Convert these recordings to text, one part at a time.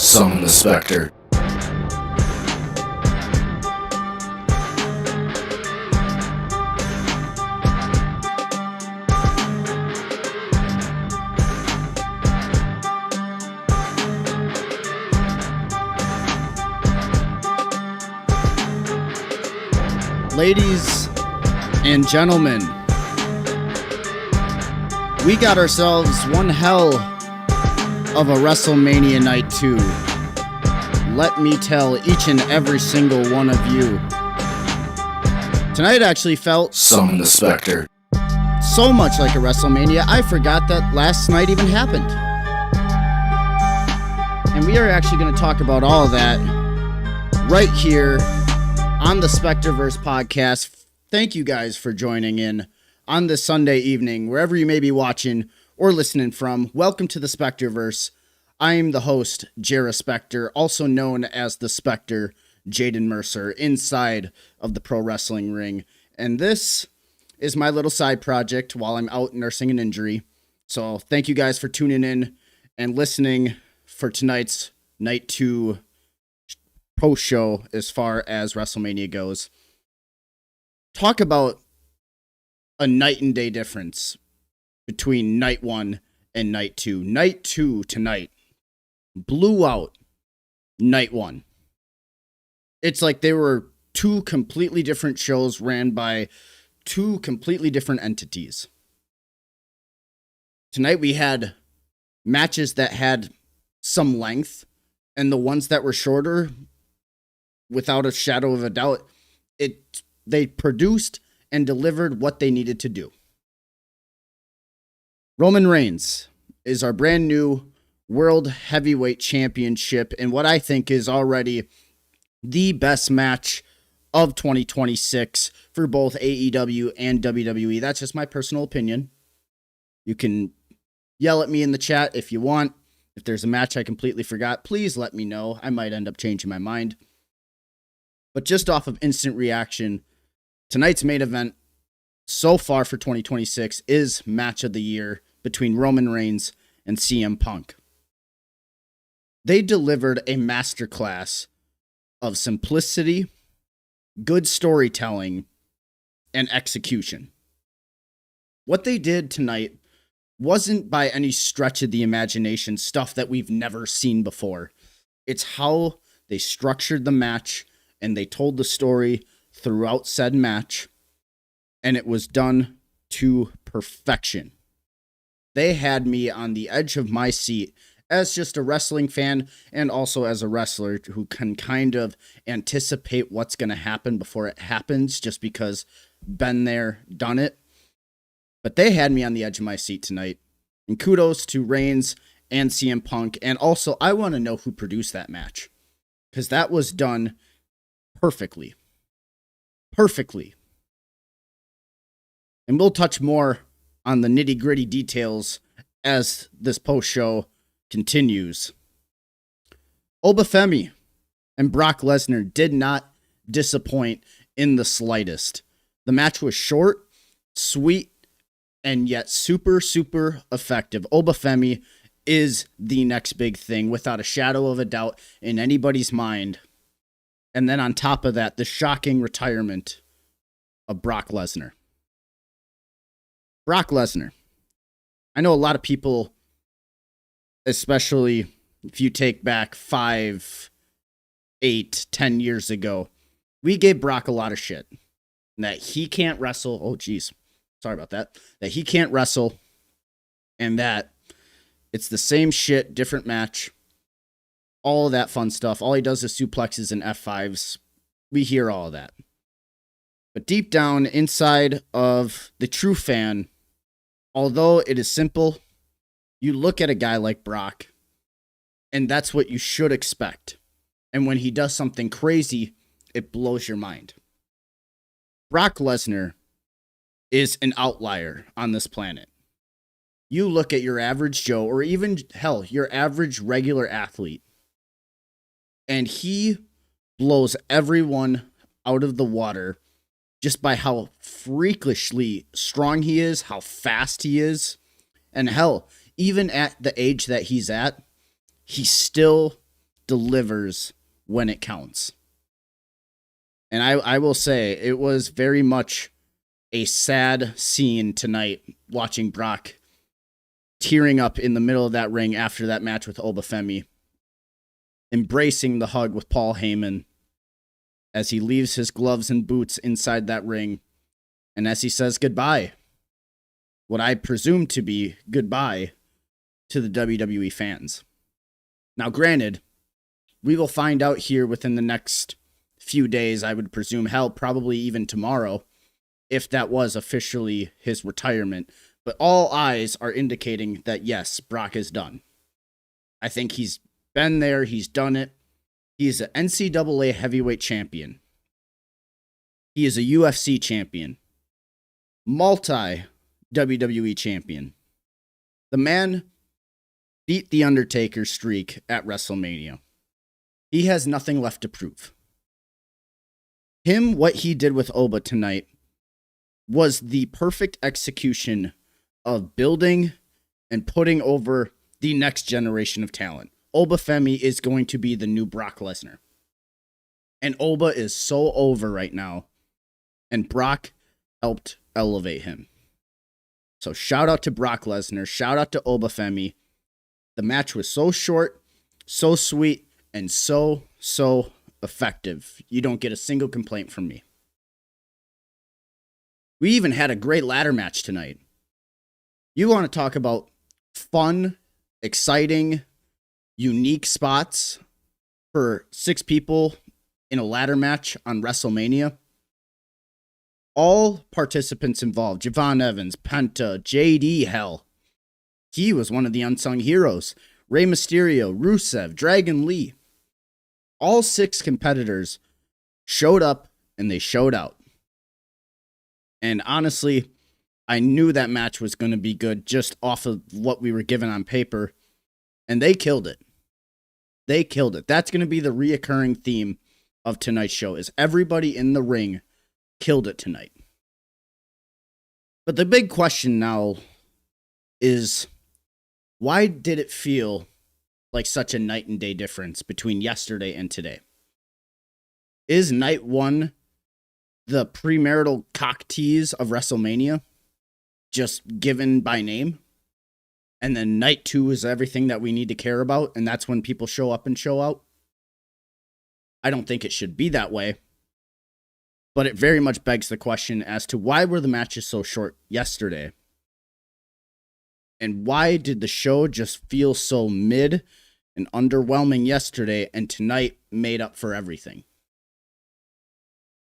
Summon the Spectre. Ladies and gentlemen, we got ourselves one hell of a WrestleMania Night 2. Let me tell each and every single one of you. Tonight actually felt Summon the Spectre. So much like a WrestleMania, I forgot that last night even happened. And we are actually going to talk about all of that right here on the Spectreverse podcast. Thank you guys for joining in on this Sunday evening, wherever you may be watching or listening from. Welcome to the Spectreverse. I am the host, Jara Spectre, also known as the Spectre, Jade Mercer, inside of the pro wrestling ring. And this is my little side project while I'm out nursing an injury. So thank you guys for tuning in and listening for tonight's Night 2 post show as far as WrestleMania goes. Talk about a night and day difference between Night 1 and Night 2. Night 2 tonight blew out Night 1. It's like they were two completely different shows ran by two completely different entities. Tonight we had matches that had some length, and the ones that were shorter, without a shadow of a doubt, they produced and delivered what they needed to do. Roman Reigns is our brand new World Heavyweight Championship in what I think is already the best match of 2026 for both AEW and WWE. That's just my personal opinion. You can yell at me in the chat if you want. If there's a match I completely forgot, please let me know. I might end up changing my mind. But just off of instant reaction, tonight's main event so far for 2026 is match of the year between Roman Reigns and CM Punk. They delivered a masterclass of simplicity, good storytelling, and execution. What they did tonight wasn't by any stretch of the imagination stuff that we've never seen before. It's how they structured the match and they told the story throughout said match, and it was done to perfection. They had me on the edge of my seat as just a wrestling fan and also as a wrestler who can kind of anticipate what's going to happen before it happens just because been there, done it. But they had me on the edge of my seat tonight. And kudos to Reigns and CM Punk. And also, I want to know who produced that match, because that was done perfectly. Perfectly. And we'll touch more on the nitty-gritty details as this post-show continues. Oba Femi and Brock Lesnar did not disappoint in the slightest. The match was short, sweet, and yet super, super effective. Oba Femi is the next big thing, without a shadow of a doubt in anybody's mind. And then on top of that, the shocking retirement of Brock Lesnar. Brock Lesnar. I know a lot of people, especially if you take back 5, 8, 10 years ago, we gave Brock a lot of shit. That he can't wrestle. Oh, geez. Sorry about that. That he can't wrestle. And that it's the same shit, different match. All of that fun stuff. All he does is suplexes and F5s. We hear all of that. But deep down inside of the true fan, although it is simple, you look at a guy like Brock, and that's what you should expect. And when he does something crazy, it blows your mind. Brock Lesnar is an outlier on this planet. You look at your average Joe, or even, hell, your average regular athlete, and he blows everyone out of the water just by how freakishly strong he is, how fast he is. And hell, even at the age that he's at, he still delivers when it counts. And I will say, it was very much a sad scene tonight watching Brock tearing up in the middle of that ring after that match with Oba Femi, embracing the hug with Paul Heyman as he leaves his gloves and boots inside that ring, and as he says goodbye, what I presume to be goodbye to the WWE fans. Now, granted, we will find out here within the next few days, I would presume, hell, probably even tomorrow, if that was officially his retirement. But all eyes are indicating that, yes, Brock is done. I think he's been there. He's done it. He is an NCAA heavyweight champion. He is a UFC champion. Multi-WWE champion. The man beat The Undertaker's streak at WrestleMania. He has nothing left to prove. What he did with Oba tonight was the perfect execution of building and putting over the next generation of talent. Oba Femi is going to be the new Brock Lesnar. And Oba is so over right now. And Brock helped elevate him. So shout out to Brock Lesnar. Shout out to Oba Femi. The match was so short, so sweet, and so effective. You don't get a single complaint from me. We even had a great ladder match tonight. You want to talk about fun, exciting, unique spots for 6 people in a ladder match on WrestleMania? All participants involved, Javon Evans, Penta, Jade, hell. He was one of the unsung heroes. Rey Mysterio, Rusev, Dragon Lee. All 6 competitors showed up and they showed out. And honestly, I knew that match was going to be good just off of what we were given on paper. And they killed it. They killed it. That's going to be the reoccurring theme of tonight's show, is everybody in the ring killed it tonight. But the big question now is, why did it feel like such a night and day difference between yesterday and today? Is night 1 the premarital cock tease of WrestleMania, just given by name? And then night 2 is everything that we need to care about, and that's when people show up and show out? I don't think it should be that way. But it very much begs the question as to why were the matches so short yesterday? And why did the show just feel so mid and underwhelming yesterday, and tonight made up for everything?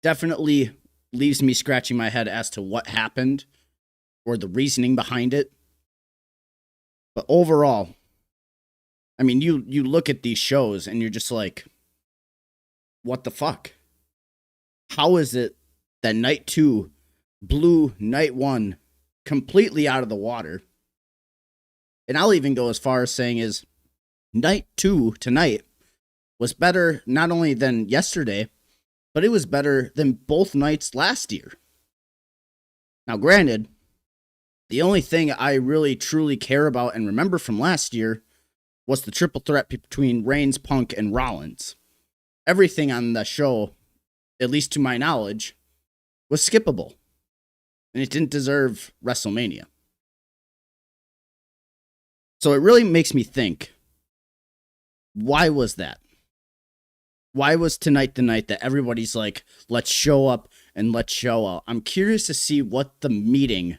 Definitely leaves me scratching my head as to what happened or the reasoning behind it. But overall, I mean, you look at these shows and you're just like, what the fuck? How is it that night 2 blew night 1 completely out of the water? And I'll even go as far as saying is night 2 tonight was better not only than yesterday, but it was better than both nights last year. Now, granted, the only thing I really truly care about and remember from last year was the triple threat between Reigns, Punk, and Rollins. Everything on the show, at least to my knowledge, was skippable. And it didn't deserve WrestleMania. So it really makes me think, why was that? Why was tonight the night that everybody's like, let's show up and let's show out? I'm curious to see what the meeting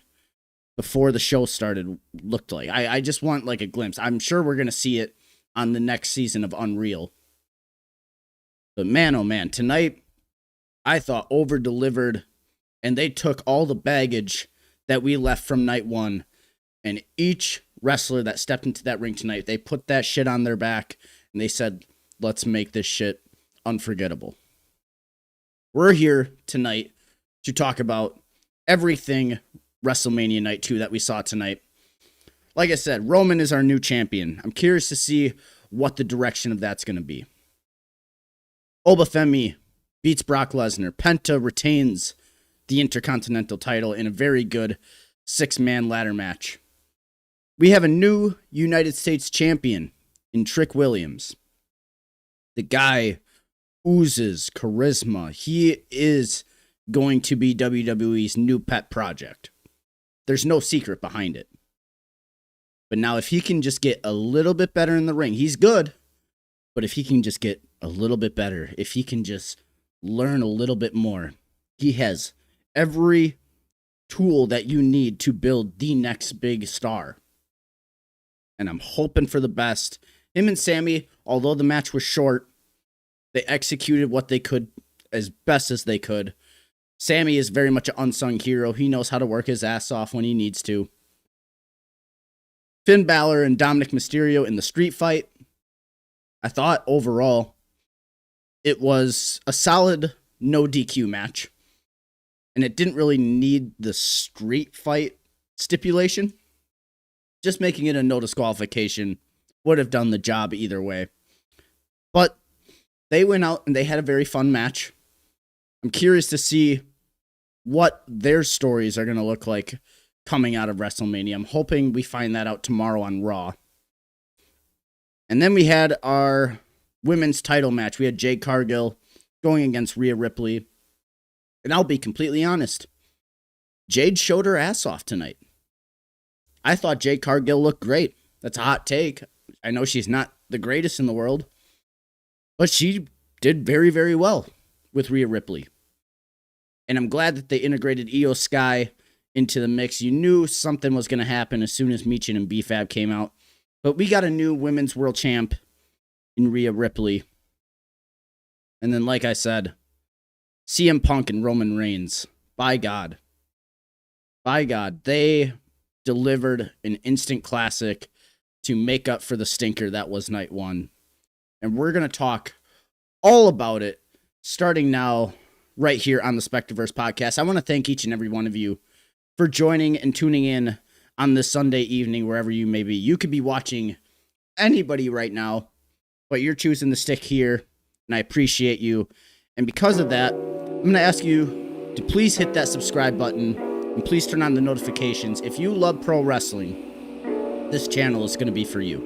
before the show started looked like. I just want like a glimpse. I'm sure we're going to see it on the next season of Unreal. But man, oh man, tonight I thought over-delivered, and they took all the baggage that we left from night 1, and each wrestler that stepped into that ring tonight, they put that shit on their back, and they said, let's make this shit unforgettable. We're here tonight to talk about everything WrestleMania Night 2 that we saw tonight. Like I said, Roman is our new champion. I'm curious to see what the direction of that's going to be. Oba Femi beats Brock Lesnar. Penta retains the Intercontinental title in a very good 6-man ladder match. We have a new United States champion in Trick Williams. The guy oozes charisma. He is going to be WWE's new pet project. There's no secret behind it. But now if he can just get a little bit better in the ring, he's good. But if he can just get a little bit better, if he can just learn a little bit more, he has every tool that you need to build the next big star. And I'm hoping for the best. Him and Sami, although the match was short, they executed what they could as best as they could. Sami is very much an unsung hero. He knows how to work his ass off when he needs to. Finn Balor and Dominik Mysterio in the street fight. I thought overall it was a solid no DQ match. And it didn't really need the street fight stipulation. Just making it a no disqualification would have done the job either way. But they went out and they had a very fun match. I'm curious to see what their stories are going to look like coming out of WrestleMania. I'm hoping we find that out tomorrow on Raw. And then we had our women's title match. We had Jade Cargill going against Rhea Ripley. And I'll be completely honest, Jade showed her ass off tonight. I thought Jade Cargill looked great. That's a hot take. I know she's not the greatest in the world, but she did very, very well with Rhea Ripley. And I'm glad that they integrated Io Sky into the mix. You knew something was going to happen as soon as Michin and BFAB came out. But we got a new women's world champ in Rhea Ripley. And then, like I said, CM Punk and Roman Reigns. By God. By God. They delivered an instant classic to make up for the stinker that was night one. And we're going to talk all about it starting now right here on the Spectreverse podcast. I want to thank each and every one of you for joining and tuning in on this Sunday evening, wherever you may be. You could be watching anybody right now, but you're choosing to stick here, and I appreciate you. And because of that, I'm going to ask you to please hit that subscribe button and please turn on the notifications. If you love pro wrestling, this channel is going to be for you.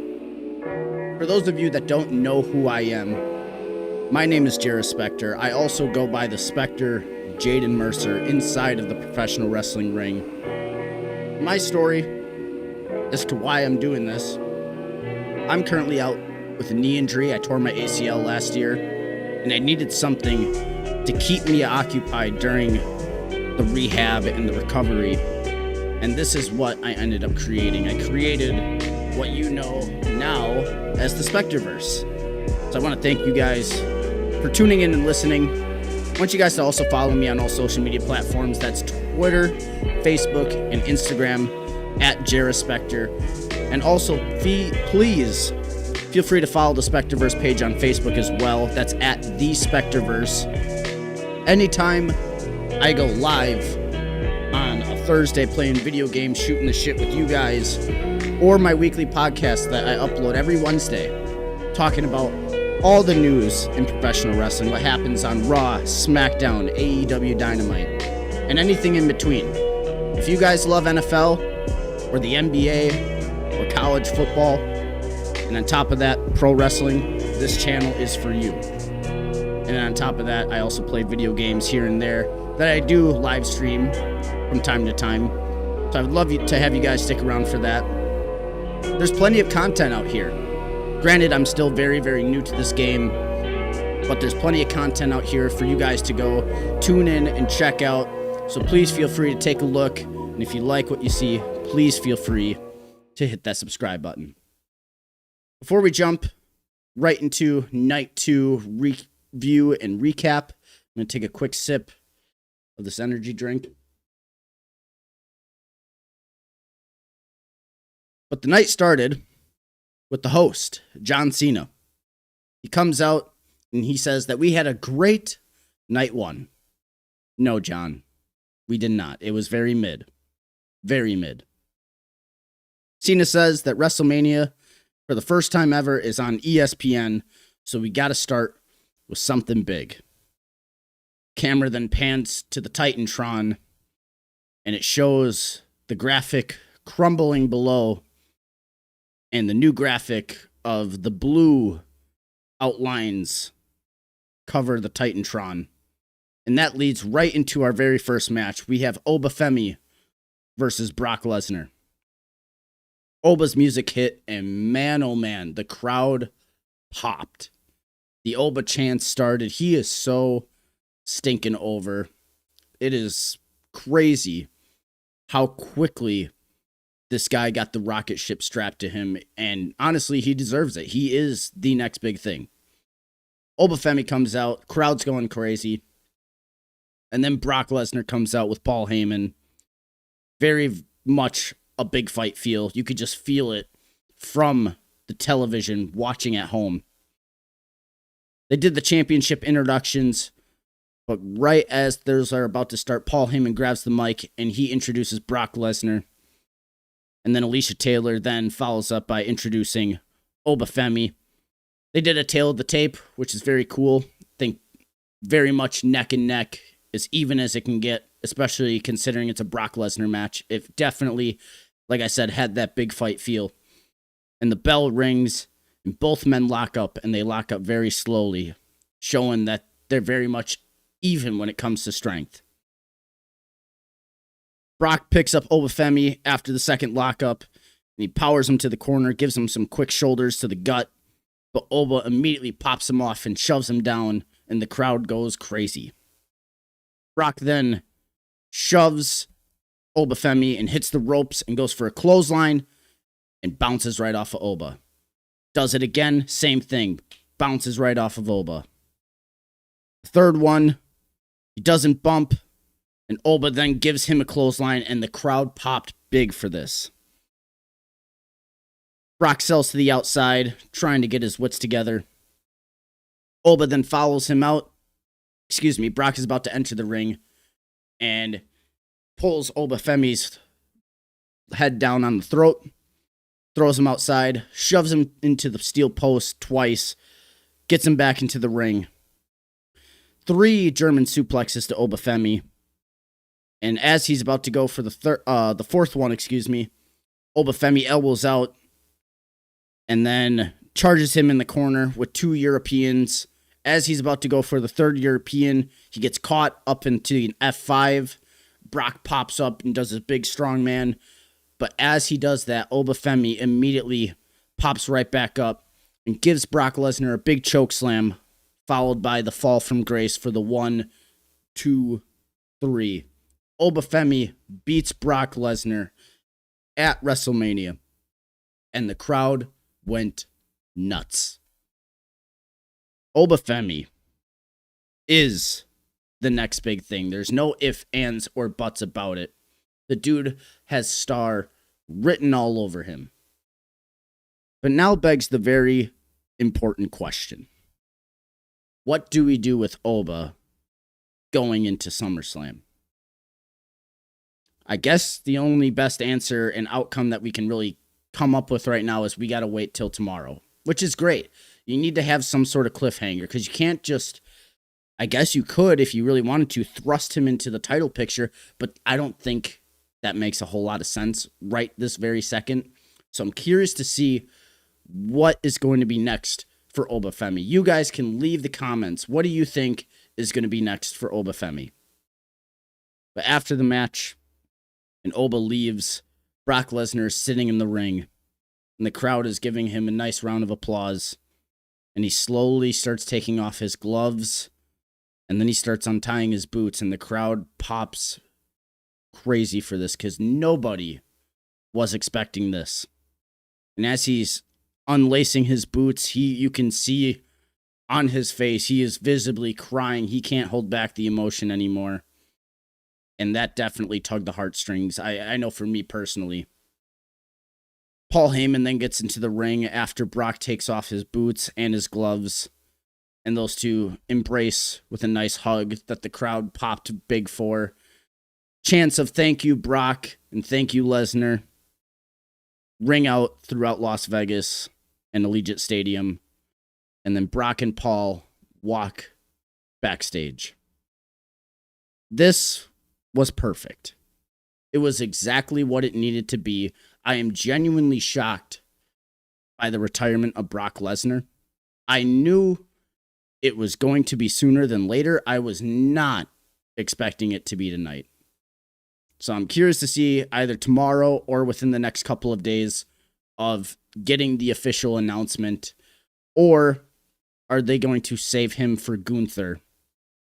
For those of you that don't know who I am, my name is Jarrett Spectre. I also go by the Spectre, Jade and Mercer, inside of the professional wrestling ring. My story as to why I'm doing this, I'm currently out with a knee injury. I tore my ACL last year, and I needed something to keep me occupied during the rehab and the recovery. And this is what I ended up creating. I created what you know now as the Spectreverse. So I want to thank you guys for tuning in and listening. I want you guys to also follow me on all social media platforms. That's Twitter, Facebook, and Instagram at Jarrett Spectre. And also, please feel free to follow the Spectreverse page on Facebook as well. That's at the Spectreverse. Anytime I go live on a Thursday playing video games, shooting the shit with you guys, or my weekly podcast that I upload every Wednesday, talking about all the news in professional wrestling, what happens on Raw, SmackDown, AEW Dynamite, and anything in between. If you guys love NFL or the NBA or college football, and on top of that, pro wrestling, this channel is for you. And on top of that, I also play video games here and there that I do live stream from time to time. So I would love to have you guys stick around for that. There's plenty of content out here. Granted, I'm still very, very new to this game, but there's plenty of content out here for you guys to go tune in and check out. So please feel free to take a look. And if you like what you see, please feel free to hit that subscribe button. Before we jump right into night 2 review and recap, I'm going to take a quick sip of this energy drink. But the night started with the host, John Cena. He comes out and he says that we had a great night 1. No, John, we did not. It was very mid. Very mid. Cena says that WrestleMania, for the first time ever, is on ESPN, so we got to start with something big. Camera then pans to the Titantron, and it shows the graphic crumbling below, and the new graphic of the blue outlines cover the Titantron. And that leads right into our very first match. We have Oba Femi versus Brock Lesnar. Oba's music hit, and man, oh man, the crowd popped. The Oba chant started. He is so stinking over. It is crazy how quickly this guy got the rocket ship strapped to him. And honestly, he deserves it. He is the next big thing. Oba Femi comes out. Crowd's going crazy. And then Brock Lesnar comes out with Paul Heyman. Very much a big fight feel. You could just feel it from the television watching at home. They did the championship introductions, but right as those are about to start, Paul Heyman grabs the mic and he introduces Brock Lesnar. And then Alicia Taylor then follows up by introducing Oba Femi. They did a tail of the tape, which is very cool. I think very much neck and neck, as even as it can get, especially considering it's a Brock Lesnar match. It definitely, like I said, had that big fight feel. And the bell rings, and both men lock up, and they lock up very slowly, showing that they're very much even when it comes to strength. Brock picks up Oba Femi after the second lockup, and he powers him to the corner, gives him some quick shoulders to the gut, but Oba immediately pops him off and shoves him down, and the crowd goes crazy. Brock then shoves Oba Femi and hits the ropes and goes for a clothesline and bounces right off of Oba. Does it again, same thing. Bounces right off of Oba. The third one, he doesn't bump, and Oba then gives him a clothesline, and the crowd popped big for this. Brock sells to the outside, trying to get his wits together. Oba then follows him out. Brock is about to enter the ring and pulls Oba Femi's head down on the throat, throws him outside, shoves him into the steel post twice, gets him back into the ring. 3 German suplexes to Oba Femi, and as he's about to go for the fourth one, Oba Femi elbows out and then charges him in the corner with 2 Europeans. As he's about to go for the third European, he gets caught up into an F5. Brock pops up and does his big strong man. But as he does that, Oba Femi immediately pops right back up and gives Brock Lesnar a big choke slam, followed by the fall from grace for the 1, 2, 3. Oba Femi beats Brock Lesnar at WrestleMania, and the crowd went nuts. Oba Femi is the next big thing. There's no ifs, ands, or buts about it. The dude has star written all over him. But now begs the very important question. What do we do with Oba going into SummerSlam? I guess the only best answer and outcome that we can really come up with right now is we got to wait till tomorrow, which is great. You need to have some sort of cliffhanger because you can't just, I guess you could, if you really wanted to, thrust him into the title picture, but I don't think that makes a whole lot of sense right this very second. So I'm curious to see what is going to be next for Oba Femi. You guys can leave the comments. What do you think is going to be next for Oba Femi? But after the match, and Oba leaves, Brock Lesnar is sitting in the ring, and the crowd is giving him a nice round of applause. And he slowly starts taking off his gloves, and then he starts untying his boots, and the crowd pops crazy for this because nobody was expecting this. And as he's unlacing his boots, you can see on his face, he is visibly crying. He can't hold back the emotion anymore. And that definitely tugged the heartstrings. I know for me personally. Paul Heyman then gets into the ring after Brock takes off his boots and his gloves. And those two embrace with a nice hug that the crowd popped big for. Chants of thank you, Brock, and thank you, Lesnar, ring out throughout Las Vegas and Allegiant Stadium. And then Brock and Paul walk backstage. This was perfect. It was exactly what it needed to be. I am genuinely shocked by the retirement of Brock Lesnar. I knew it was going to be sooner than later. I was not expecting it to be tonight. So I'm curious to see either tomorrow or within the next couple of days of getting the official announcement, or are they going to save him for Gunther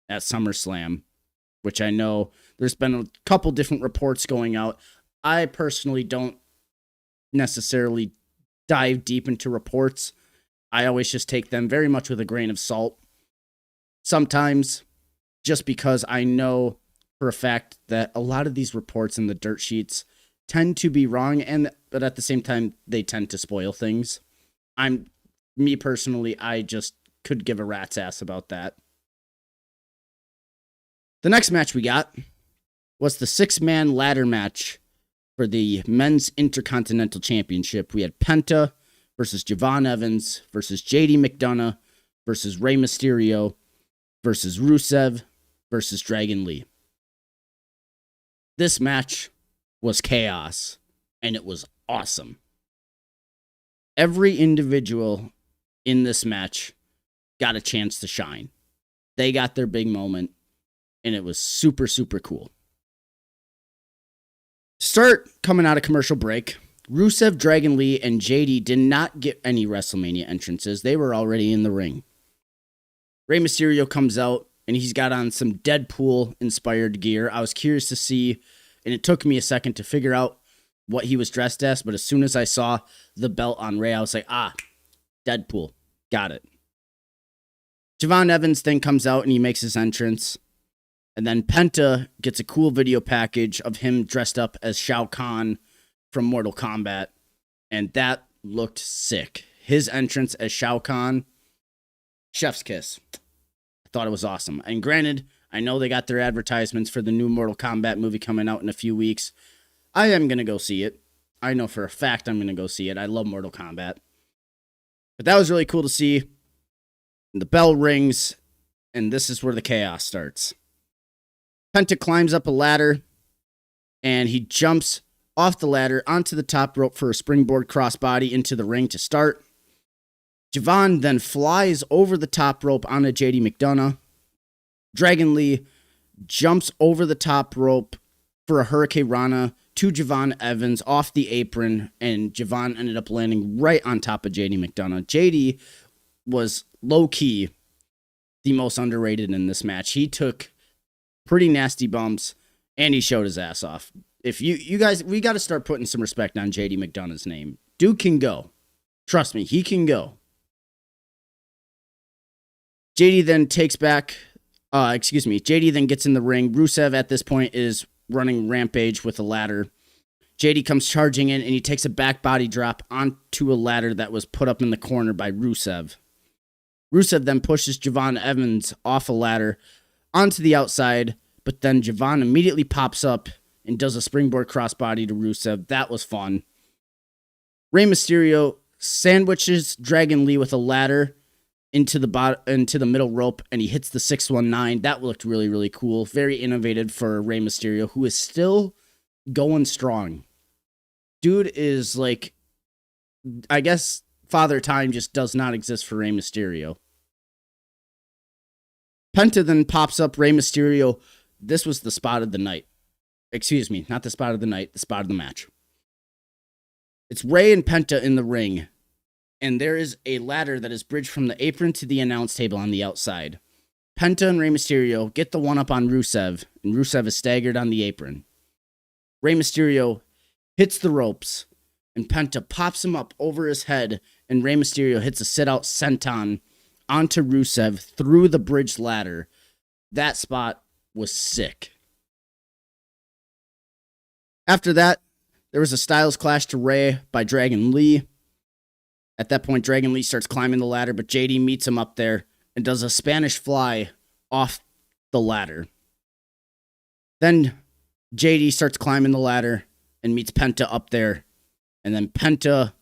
at SummerSlam, which I know there's been a couple different reports going out. I personally don't necessarily dive deep into reports. I always just take them very much with a grain of salt. Sometimes just because I know for a fact that a lot of these reports in the dirt sheets tend to be wrong, but at the same time, they tend to spoil things. Me personally, I just could give a rat's ass about that. The next match we got was the 6-man ladder match for the Men's Intercontinental Championship. We had Penta versus Javon Evans versus JD McDonagh versus Rey Mysterio versus Rusev versus Dragon Lee. This match was chaos, and it was awesome. Every individual in this match got a chance to shine. They got their big moment, and it was super, super cool. Start coming out of commercial break. Rusev, Dragon Lee, and JD did not get any WrestleMania entrances. They were already in the ring. Rey Mysterio comes out, and he's got on some Deadpool-inspired gear. I was curious to see, and it took me a second to figure out what he was dressed as, but as soon as I saw the belt on Rey, I was like, Deadpool. Got it. Javon Evans then comes out, and he makes his entrance. And then Penta gets a cool video package of him dressed up as Shao Kahn from Mortal Kombat. And that looked sick. His entrance as Shao Kahn, chef's kiss. I thought it was awesome. And granted, I know they got their advertisements for the new Mortal Kombat movie coming out in a few weeks. I am going to go see it. I know for a fact I'm going to go see it. I love Mortal Kombat. But that was really cool to see. And the bell rings, and this is where the chaos starts. Penta climbs up a ladder, and he jumps off the ladder onto the top rope for a springboard crossbody into the ring to start. Javon then flies over the top rope onto JD McDonagh. Dragon Lee jumps over the top rope for a Hurricane Rana to Javon Evans off the apron, and Javon ended up landing right on top of JD McDonagh. JD was low-key the most underrated in this match. He took pretty nasty bumps, and he showed his ass off. If you guys, we got to start putting some respect on JD McDonagh's name. Dude can go. Trust me, he can go. JD then JD then gets in the ring. Rusev at this point is running rampage with a ladder. JD comes charging in, and he takes a back body drop onto a ladder that was put up in the corner by Rusev. Rusev then pushes Javon Evans off a ladder onto the outside, but then Javon immediately pops up and does a springboard crossbody to Rusev. That was fun. Rey Mysterio sandwiches Dragon Lee with a ladder into the middle rope, and he hits the 619. That looked really, really cool. Very innovative for Rey Mysterio, who is still going strong. Dude is like, I guess Father Time just does not exist for Rey Mysterio. Penta then pops up Rey Mysterio. This was the spot of the night. Excuse me, not the spot of the night, the spot of the match. It's Rey and Penta in the ring, and there is a ladder that is bridged from the apron to the announce table on the outside. Penta and Rey Mysterio get the one-up on Rusev, and Rusev is staggered on the apron. Rey Mysterio hits the ropes, and Penta pops him up over his head, and Rey Mysterio hits a sit-out senton onto Rusev through the bridge ladder. That spot was sick. After that, there was a Styles Clash to Rey by Dragon Lee. At that point, Dragon Lee starts climbing the ladder, but JD meets him up there and does a Spanish fly off the ladder. Then JD starts climbing the ladder and meets Penta up there. And then Penta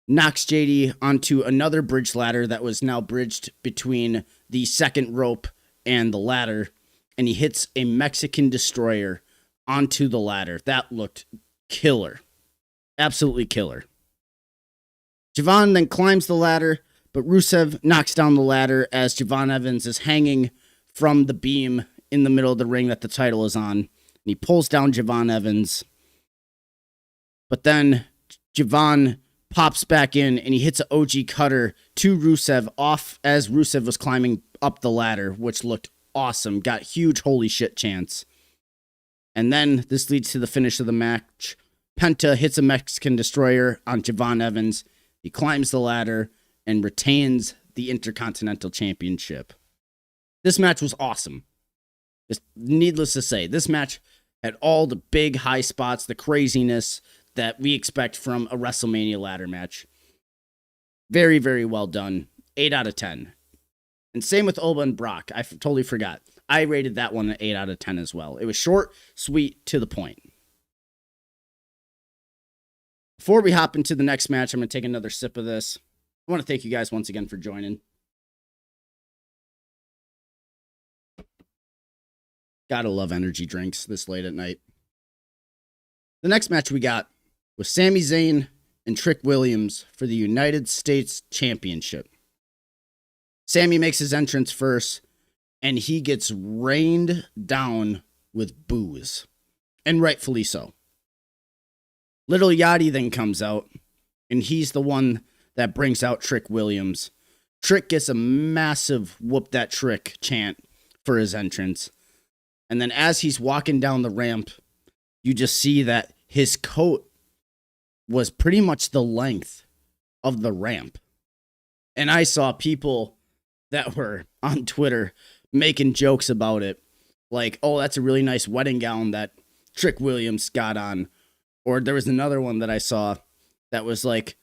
knocks JD onto another bridge ladder that was now bridged between the second rope and the ladder. And he hits a Mexican destroyer onto the ladder. That looked killer. Absolutely killer. Javon then climbs the ladder, But Rusev knocks down the ladder as Javon Evans is hanging from the beam in the middle of the ring that the title is on. And he pulls down Javon Evans. But then Javon pops back in and he hits an OG cutter to Rusev off as Rusev was climbing up the ladder, which looked awesome. Got huge holy shit chants. And then this leads to the finish of the match. Penta hits a Mexican Destroyer on Javon Evans. He climbs the ladder and retains the Intercontinental Championship. This match was awesome. Just needless to say, this match had all the big high spots, the craziness that we expect from a WrestleMania ladder match. Very, very well done. 8 out of 10. And same with Oba and Brock. I totally forgot. I rated that one an 8 out of 10 as well. It was short, sweet, to the point. Before we hop into the next match, I'm going to take another sip of this. I want to thank you guys once again for joining. Gotta love energy drinks this late at night. The next match we got was Sami Zayn and Trick Williams for the United States Championship. Sami makes his entrance first, and he gets rained down with boos. And rightfully so. Little Yachty then comes out, and he's the one that brings out Trick Williams. Trick gets a massive whoop that trick chant for his entrance. And then as he's walking down the ramp, you just see that his coat was pretty much the length of the ramp. And I saw people that were on Twitter making jokes about it. Like, oh, that's a really nice wedding gown that Trick Williams got on. Or there was another one that I saw that was like,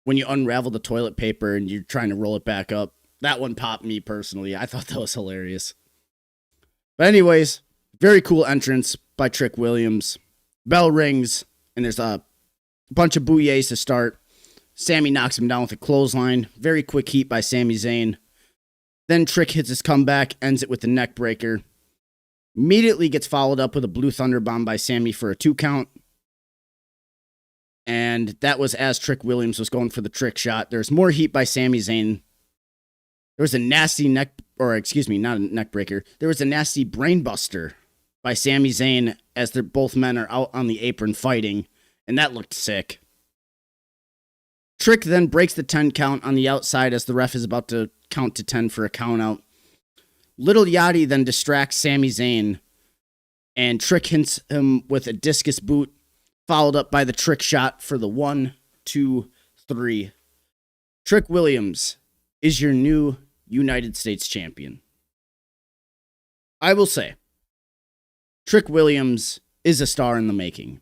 when you unravel the toilet paper and you're trying to roll it back up. That one popped me personally. I thought that was hilarious. But anyways, very cool entrance by Trick Williams. Bell rings, and there's a bunch of booyahs to start. Sami knocks him down with a clothesline. Very quick heat by Sami Zayn. Then Trick hits his comeback, ends it with the neck breaker. Immediately gets followed up with a blue thunder bomb by Sami for a 2 count. And that was as Trick Williams was going for the trick shot. There's more heat by Sami Zayn. There was a nasty not a neck breaker. There was a nasty brain buster by Sami Zayn as both men are out on the apron fighting. And that looked sick. Trick then breaks the 10 count on the outside as the ref is about to count to 10 for a count out. Little Yachty then distracts Sami Zayn. And Trick hits him with a discus boot, followed up by the trick shot for the 1, 2, 3. Trick Williams is your new United States champion. I will say, Trick Williams is a star in the making.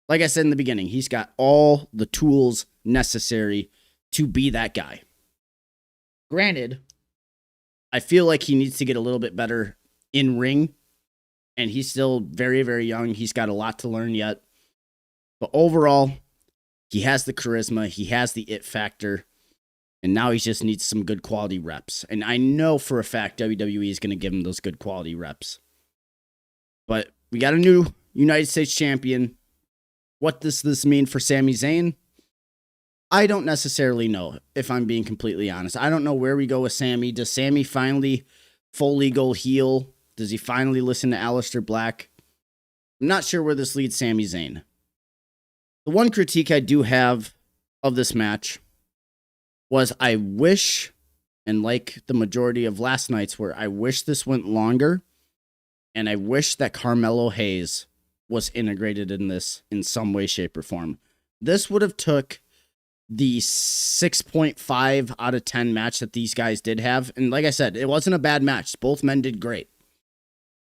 Like I said in the beginning, he's got all the tools necessary to be that guy. Granted, I feel like he needs to get a little bit better in ring, and he's still very, very young. He's got a lot to learn yet. But overall, he has the charisma, he has the it factor, and now he just needs some good quality reps. And I know for a fact WWE is going to give him those good quality reps. But we got a new United States champion. What does this mean for Sami Zayn? I don't necessarily know, if I'm being completely honest. I don't know where we go with Sami. Does Sami finally fully go heel? Does he finally listen to Aleister Black? I'm not sure where this leads Sami Zayn. The one critique I do have of this match was I wish, and like the majority of last night's, where I wish this went longer, and I wish that Carmelo Hayes was integrated in this in some way, shape, or form. This would have took the 6.5 out of 10 match that these guys did have. And like I said, it wasn't a bad match. Both men did great.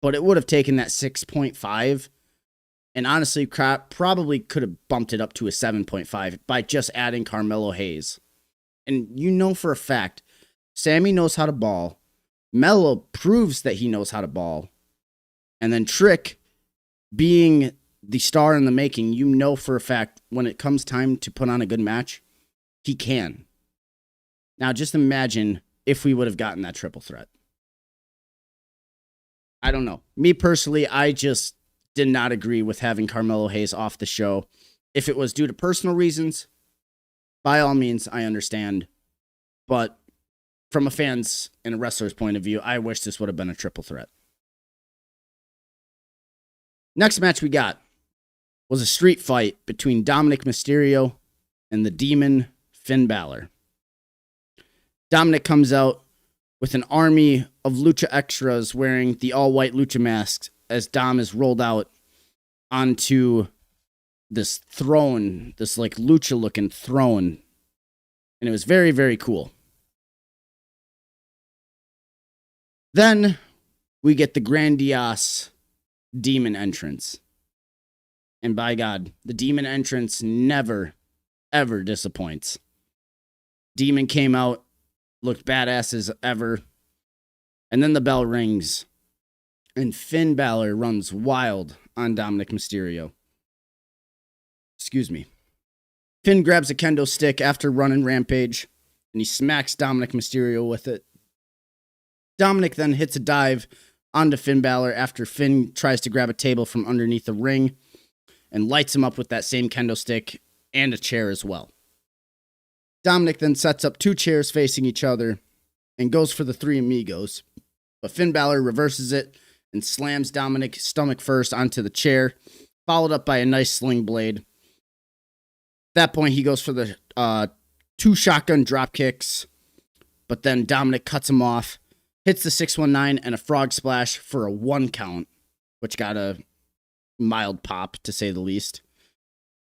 But it would have taken that 6.5 and honestly probably could have bumped it up to a 7.5 by just adding Carmelo Hayes. And you know for a fact, Sami knows how to ball. Melo proves that he knows how to ball. And then Trick, being the star in the making, you know for a fact when it comes time to put on a good match, he can. Now just imagine if we would have gotten that triple threat. I don't know. Me personally, I just did not agree with having Carmelo Hayes off the show. If it was due to personal reasons, by all means, I understand. But from a fan's and a wrestler's point of view, I wish this would have been a triple threat. Next match we got was a street fight between Dominik Mysterio and the Demon Finn Balor. Dominik comes out with an army of lucha extras wearing the all-white lucha masks as Dom is rolled out onto this throne, this like lucha-looking throne. And it was very, very cool. Then we get the grandiose demon entrance. And by God, the demon entrance never, ever disappoints. Demon came out, looked badass as ever. And then the bell rings. And Finn Balor runs wild on Dominik Mysterio. Excuse me. Finn grabs a kendo stick after running Rampage. And he smacks Dominik Mysterio with it. Dominik then hits a dive onto Finn Balor after Finn tries to grab a table from underneath the ring and lights him up with that same kendo stick and a chair as well. Dominik then sets up two chairs facing each other and goes for the Three Amigos, but Finn Balor reverses it and slams Dominik stomach first onto the chair, followed up by a nice sling blade. At that point, he goes for the two shotgun drop kicks, but then Dominik cuts him off, hits the 619 and a frog splash for a 1 count, which got a mild pop, to say the least.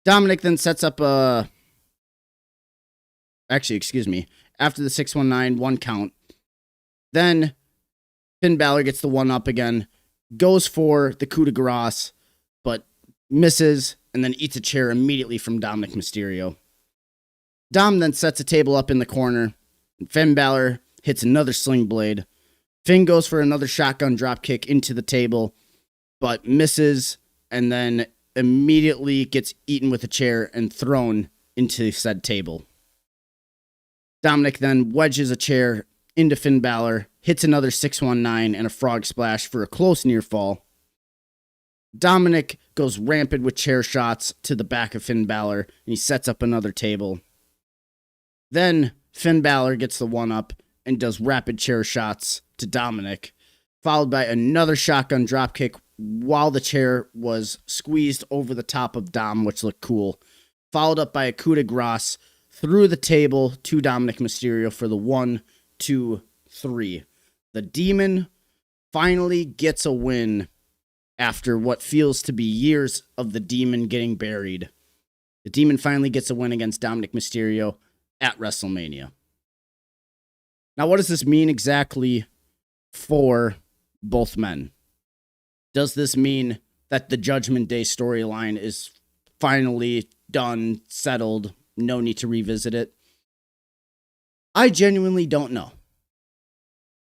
Dominik then sets up a... Actually, excuse me. After the 619, 1 count. Then Finn Balor gets the 1-up again, goes for the coup de grace, but misses, and then eats a chair immediately from Dominik Mysterio. Dom then sets a table up in the corner, and Finn Balor hits another sling blade. Finn goes for another shotgun dropkick into the table, but misses, and then immediately gets eaten with a chair and thrown into said table. Dominik then wedges a chair into Finn Balor, hits another 619 and a frog splash for a close near fall. Dominik goes rampant with chair shots to the back of Finn Balor, and he sets up another table. Then Finn Balor gets the 1-up and does rapid chair shots to Dominik, followed by another shotgun dropkick while the chair was squeezed over the top of Dom, which looked cool, followed up by a coup de grace through the table to Dominik Mysterio for the 1, 2, 3. The Demon finally gets a win after what feels to be years of the Demon getting buried. The Demon finally gets a win against Dominik Mysterio at WrestleMania. Now, what does this mean exactly for both men? Does this mean that the Judgment Day storyline is finally done, settled, no need to revisit it? I genuinely don't know.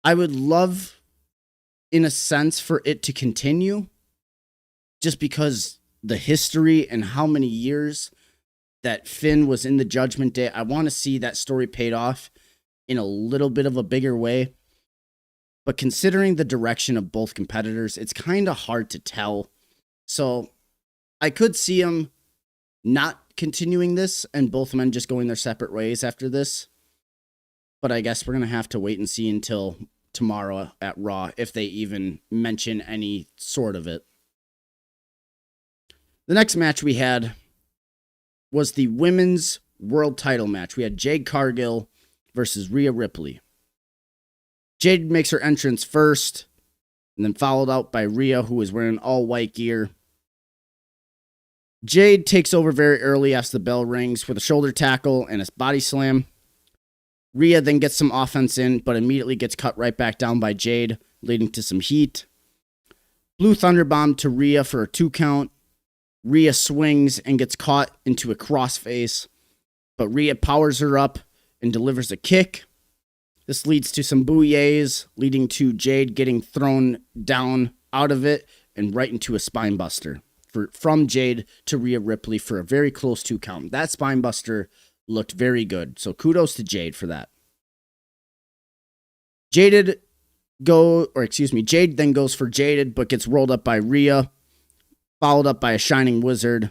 I would love, in a sense, for it to continue, just because the history and how many years that Finn was in the Judgment Day, I want to see that story paid off in a little bit of a bigger way. But considering the direction of both competitors, it's kind of hard to tell. So I could see them not continuing this and both men just going their separate ways after this. But I guess we're going to have to wait and see until tomorrow at Raw, if they even mention any sort of it. The next match we had was the women's world title match. We had Jade Cargill versus Rhea Ripley. Jade makes her entrance first, and then followed out by Rhea, who is wearing all white gear. Jade takes over very early after the bell rings with a shoulder tackle and a body slam. Rhea then gets some offense in, but immediately gets cut right back down by Jade, leading to some heat. Blue Thunderbomb to Rhea for a 2 count. Rhea swings and gets caught into a crossface, but Rhea powers her up and delivers a kick. This leads to some booyahs, leading to Jade getting thrown down out of it and right into a spine buster from Jade to Rhea Ripley for a very close 2 count. That spine buster looked very good, so kudos to Jade for that. Jade then goes for Jaded, but gets rolled up by Rhea, followed up by a Shining Wizard.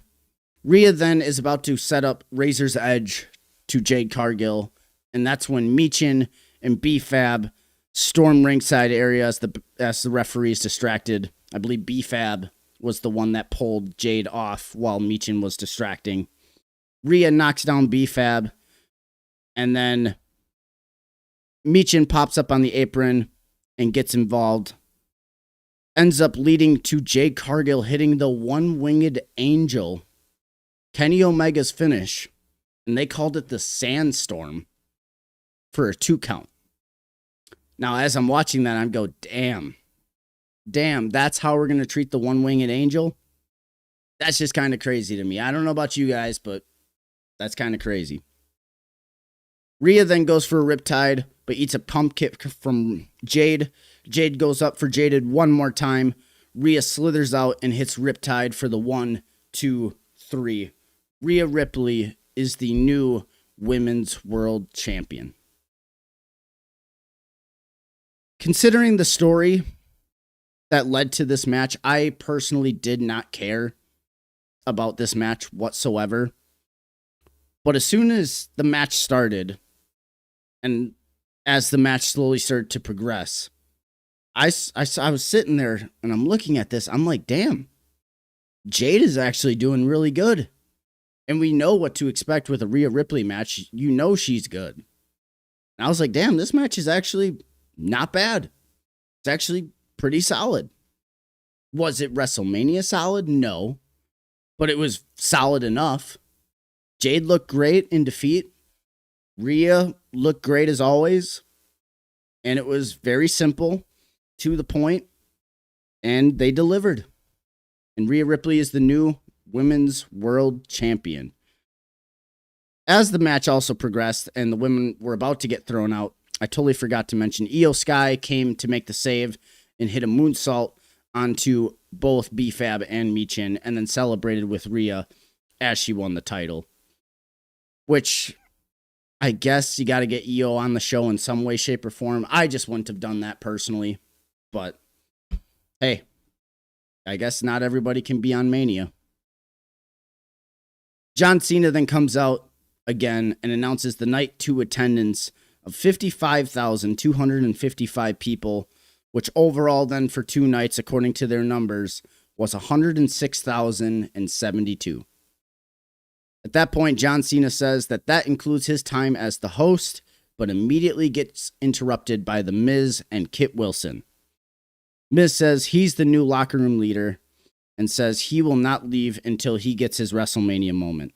Rhea then is about to set up Razor's Edge to Jade Cargill, And that's when Michin and B-Fab storm ringside area as the referees distracted. I believe B-Fab was the one that pulled Jade off while Michin was distracting. Rhea knocks down B-Fab, and then Michin pops up on the apron and gets involved. Ends up leading to Jade Cargill hitting the one-winged angel, Kenny Omega's finish, and they called it the Sandstorm for a 2 count. Now, as I'm watching that, I'm go, damn, that's how we're going to treat the one-winged angel? That's just kind of crazy to me. I don't know about you guys, but that's kind of crazy. Rhea then goes for a riptide, but eats a pump kick from Jade. Jade goes up for Jaded one more time. Rhea slithers out and hits riptide for the 1, 2, 3. Rhea Ripley is the new Women's World Champion. Considering the story that led to this match, I personally did not care about this match whatsoever. But as soon as the match started, and as the match slowly started to progress, I was sitting there and I'm looking at this. I'm like, damn, Jade is actually doing really good. And we know what to expect with a Rhea Ripley match. You know she's good. And I was like, damn, this match is actually not bad. It's actually pretty solid. Was it WrestleMania solid? No. But it was solid enough. Jade looked great in defeat. Rhea looked great as always. And it was very simple, to the point, and they delivered. And Rhea Ripley is the new Women's World Champion. As the match also progressed and the women were about to get thrown out, I totally forgot to mention Io Sky came to make the save and hit a moonsault onto both B-Fab and Michin, and then celebrated with Rhea as she won the title. Which, I guess you got to get Io on the show in some way, shape, or form. I just wouldn't have done that personally. But, hey, I guess not everybody can be on Mania. John Cena then comes out again and announces the night 2 attendance of 55,255 people, which overall then for 2 nights, according to their numbers, was 106,072. At that point, John Cena says that includes his time as the host, but immediately gets interrupted by The Miz and Kit Wilson. Miz says he's the new locker room leader and says he will not leave until he gets his WrestleMania moment.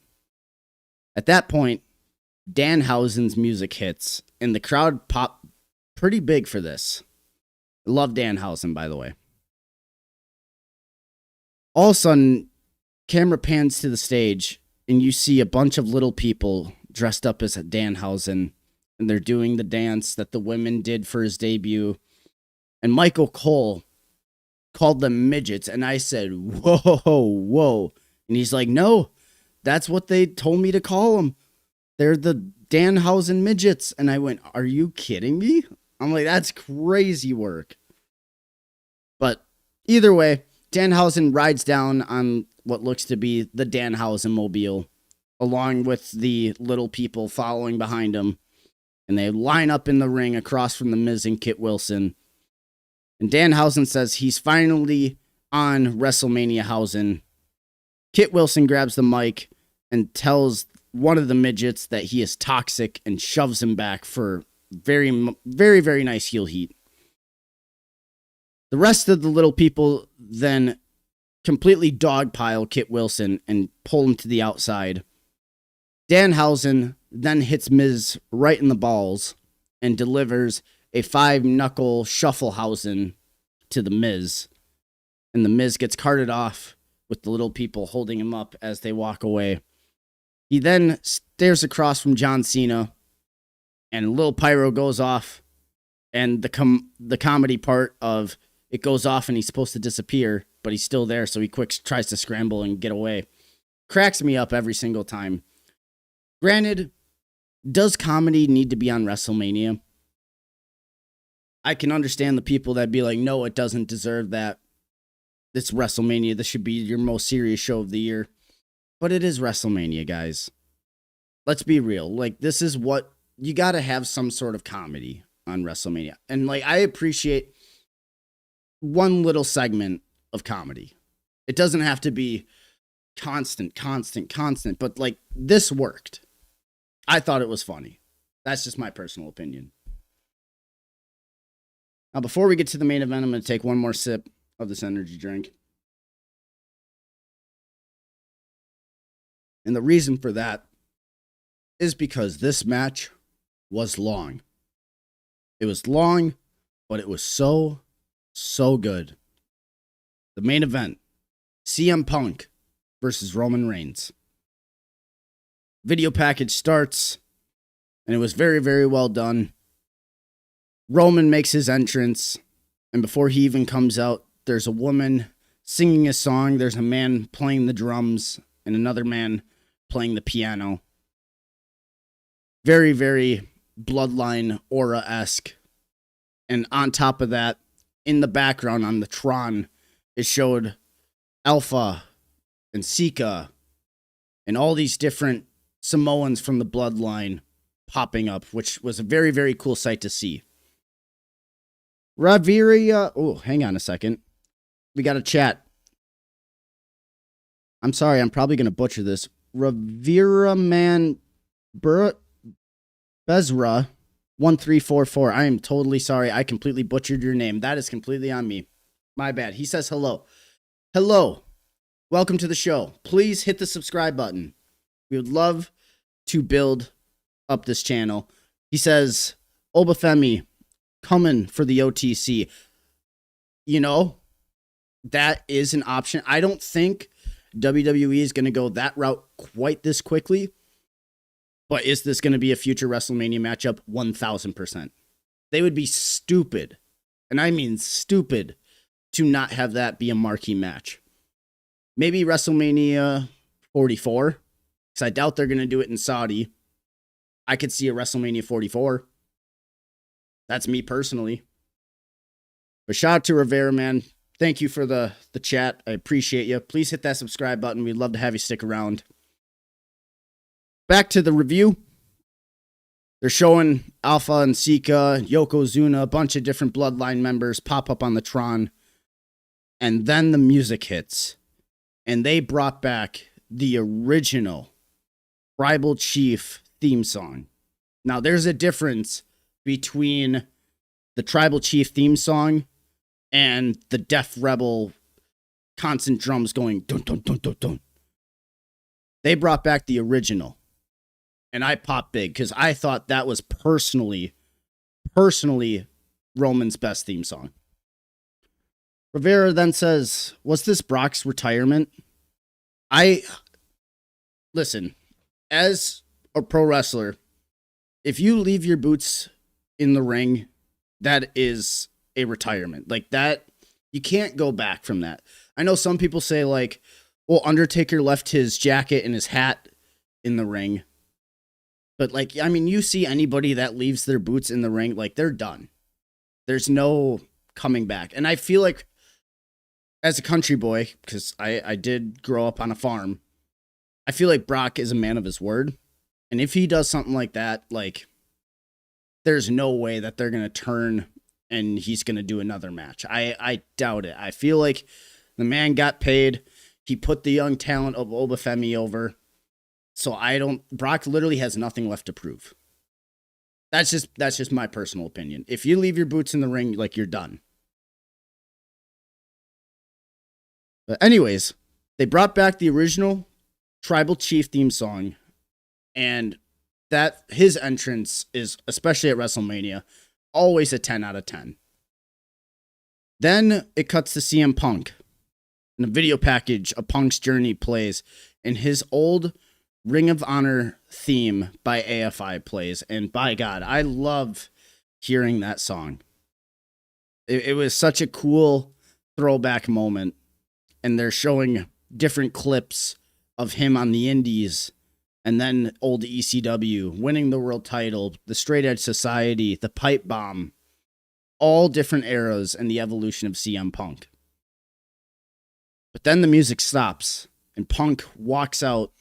At that point, Danhausen's music hits, and the crowd popped pretty big for this. I love Danhausen, by the way. All of a sudden, camera pans to the stage, and you see a bunch of little people dressed up as Danhausen, and they're doing the dance that the women did for his debut. And Michael Cole called them midgets, and I said, whoa. And he's like, no, that's what they told me to call them. They're the Danhausen midgets. And I went, are you kidding me? I'm like, that's crazy work. But either way, Danhausen rides down on what looks to be the Danhausen mobile, along with the little people following behind him. And they line up in the ring across from the Miz and Kit Wilson. And Danhausen says he's finally on WrestleMania Hausen. Kit Wilson grabs the mic and tells one of the midgets that he is toxic and shoves him back for very, very, very nice heel heat. The rest of the little people then completely dogpile Kit Wilson and pull him to the outside. Danhausen then hits Miz right in the balls and delivers a 5-knuckle shufflehausen to the Miz. And the Miz gets carted off with the little people holding him up as they walk away. He then stares across from John Cena, and a little pyro goes off, and the comedy part of it goes off and he's supposed to disappear, but he's still there, so he tries to scramble and get away. Cracks me up every single time. Granted, does comedy need to be on WrestleMania? I can understand the people that be like, no, it doesn't deserve that. It's WrestleMania. This should be your most serious show of the year. But it is WrestleMania, guys. Let's be real. Like, this is what you got to have some sort of comedy on WrestleMania. And like, I appreciate one little segment of comedy. It doesn't have to be constant, but like this worked. I thought it was funny. That's just my personal opinion. Now, before we get to the main event, I'm going to take one more sip of this energy drink. And the reason for that is because this match was long. It was long, but it was so good. The main event, CM Punk versus Roman Reigns. Video package starts, and it was very well done. Roman makes his entrance, and before he even comes out, there's a woman singing a song. There's a man playing the drums, and another man playing the piano. Very Bloodline aura-esque. And on top of that, in the background on the Tron, it showed Alpha and Sika and all these different Samoans from the Bloodline popping up, which was a very cool sight to see. Raviria. Oh, hang on a second. We got a chat. I'm sorry, I'm probably going to butcher this. Raviraman Bezra 1344. I am totally sorry. I completely butchered your name. That is completely on me. My bad. He says hello. Hello. Welcome to the show. Please hit the subscribe button. We would love to build up this channel. He says, Oba Femi, coming for the OTC. You know, that is an option. I don't think WWE is going to go that route quite this quickly. But is this going to be a future WrestleMania matchup? 1000%. They would be stupid, and I mean stupid, to not have that be a marquee match. Maybe WrestleMania 44, because I doubt they're going to do it in Saudi. I could see a WrestleMania 44. That's me personally. But shout out to Rivera, man. Thank you for the chat. I appreciate you. Please hit that subscribe button. We'd love to have you stick around. Back to the review. They're showing Alpha and Sika, Yokozuna, a bunch of different Bloodline members pop up on the Tron. And then the music hits. And they brought back the original Tribal Chief theme song. Now, there's a difference between the Tribal Chief theme song and the Def Rebel constant drums going dun dun dun dun dun. They brought back the original. And I popped big because I thought that was personally Roman's best theme song. Rivera then says, was this Brock's retirement? Listen, as a pro wrestler, if you leave your boots in the ring, that is a retirement. Like that, you can't go back from that. I know some people say like, well, Undertaker left his jacket and his hat in the ring. But, like, I mean, you see anybody that leaves their boots in the ring, like, they're done. There's no coming back. And I feel like, as a country boy, because I did grow up on a farm, I feel like Brock is a man of his word. And if he does something like that, like, there's no way that they're going to turn and he's going to do another match. I doubt it. I feel like the man got paid. He put the young talent of Oba Femi over. So Brock literally has nothing left to prove. That's just my personal opinion. If you leave your boots in the ring, like, you're done. But anyways, they brought back the original Tribal Chief theme song, and that his entrance is, especially at WrestleMania, always a 10 out of 10. Then it cuts to CM Punk. In the video package, A Punk's Journey plays, and his old Ring of Honor theme by AFI plays, and by God, I love hearing that song. It was such a cool throwback moment, and they're showing different clips of him on the Indies, and then old ECW, winning the world title, the Straight Edge Society, the Pipe Bomb, all different eras and the evolution of CM Punk. But then the music stops, and Punk walks out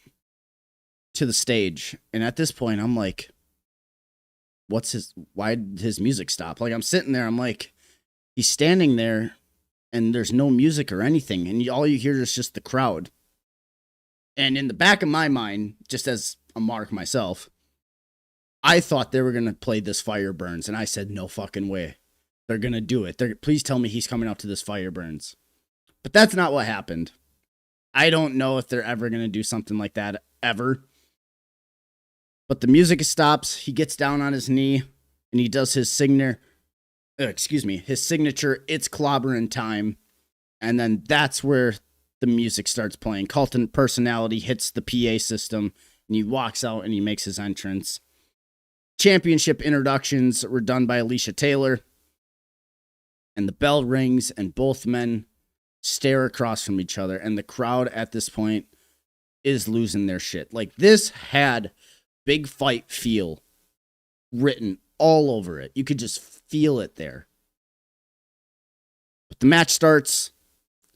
to the stage. And at this point, I'm like, why did his music stop? Like, I'm sitting there, I'm like, he's standing there and there's no music or anything. And all you hear is just the crowd. And in the back of my mind, just as a mark myself, I thought they were going to play This Fire Burns. And I said, no fucking way. They're going to do it. Please tell me he's coming out to This Fire Burns. But that's not what happened. I don't know if they're ever going to do something like that ever. But the music stops. He gets down on his knee and he does his signature, It's Clobbering Time. And then that's where the music starts playing. Cult Personality hits the PA system and he walks out and he makes his entrance. Championship introductions were done by Alicia Taylor. And the bell rings and both men stare across from each other. And the crowd at this point is losing their shit. Like, this had big fight feel written all over it. You could just feel it there. But the match starts.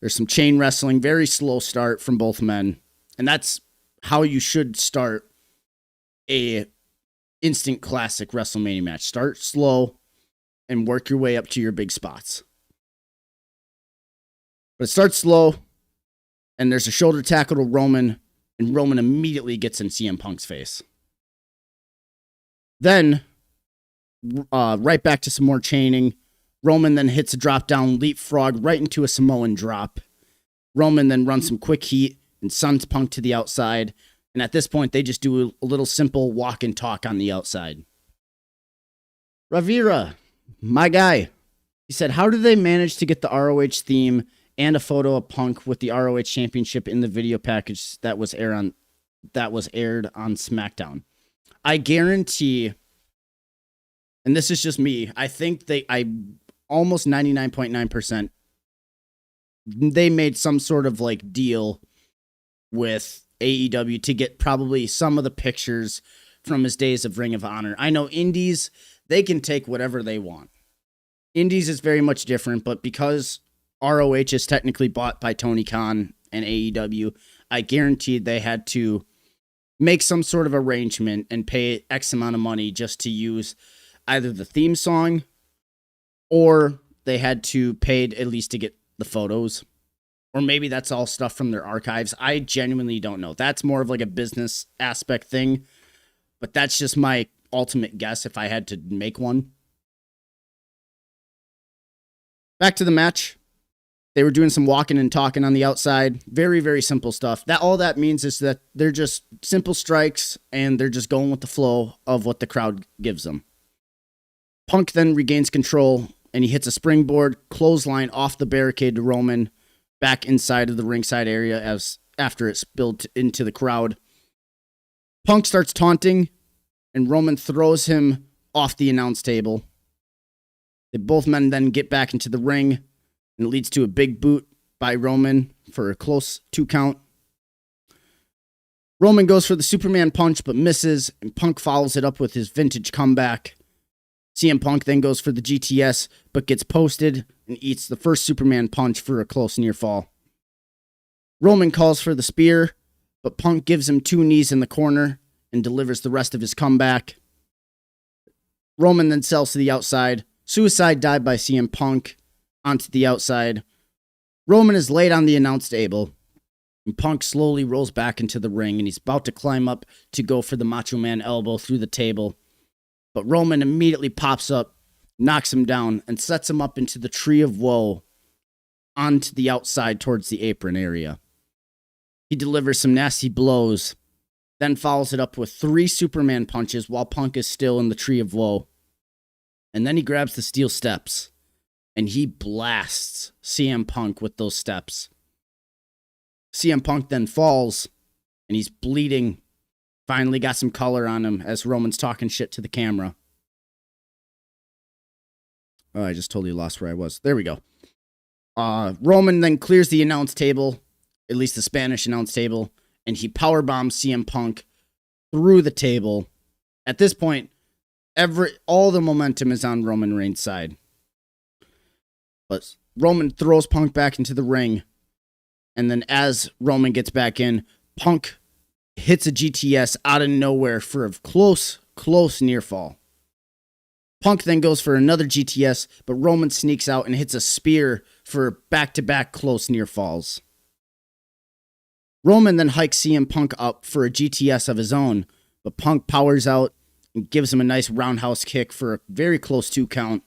There's some chain wrestling, very slow start from both men. And that's how you should start a instant classic WrestleMania match. Start slow and work your way up to your big spots. But it starts slow, and there's a shoulder tackle to Roman, and Roman immediately gets in CM Punk's face. Then, right back to some more chaining. Roman then hits a drop-down leapfrog right into a Samoan drop. Roman then runs some quick heat and sends Punk to the outside. And at this point, they just do a little simple walk and talk on the outside. Ravira, my guy, he said, how did they manage to get the ROH theme and a photo of Punk with the ROH Championship in the video package that was aired on SmackDown? I guarantee, and this is just me, I think almost 99.9%, they made some sort of like deal with AEW to get probably some of the pictures from his days of Ring of Honor. I know indies, they can take whatever they want. Indies is very much different, but because ROH is technically bought by Tony Khan and AEW, I guaranteed they had to make some sort of arrangement and pay X amount of money just to use either the theme song, or they had to pay at least to get the photos. Or maybe that's all stuff from their archives. I genuinely don't know. That's more of like a business aspect thing. But that's just my ultimate guess if I had to make one. Back to the match. They were doing some walking and talking on the outside. Very, very simple stuff. All that means is that they're just simple strikes and they're just going with the flow of what the crowd gives them. Punk then regains control and he hits a springboard clothesline off the barricade to Roman back inside of the ringside area after it spilled into the crowd. Punk starts taunting and Roman throws him off the announce table. Both men then get back into the ring. And it leads to a big boot by Roman for a close 2 count. Roman goes for the Superman punch but misses, and Punk follows it up with his vintage comeback. CM Punk then goes for the GTS but gets posted and eats the first Superman punch for a close near fall. Roman calls for the spear, but Punk gives him 2 knees in the corner and delivers the rest of his comeback. Roman then sells to the outside. Suicide dive by CM Punk. Onto the outside. Roman is laid on the announce table. And Punk slowly rolls back into the ring and he's about to climb up to go for the Macho Man elbow through the table. But Roman immediately pops up, knocks him down, and sets him up into the Tree of Woe onto the outside towards the apron area. He delivers some nasty blows, then follows it up with 3 Superman punches while Punk is still in the Tree of Woe. And then he grabs the steel steps. And he blasts CM Punk with those steps. CM Punk then falls, and he's bleeding. Finally got some color on him as Roman's talking shit to the camera. Oh, I just totally lost where I was. There we go. Roman then clears the announce table, at least the Spanish announce table, and he powerbombs CM Punk through the table. At this point, all the momentum is on Roman Reigns' side. But Roman throws Punk back into the ring. And then as Roman gets back in, Punk hits a GTS out of nowhere for a close near fall. Punk then goes for another GTS, but Roman sneaks out and hits a spear for back-to-back close near falls. Roman then hikes CM Punk up for a GTS of his own, but Punk powers out and gives him a nice roundhouse kick for a very close 2 count.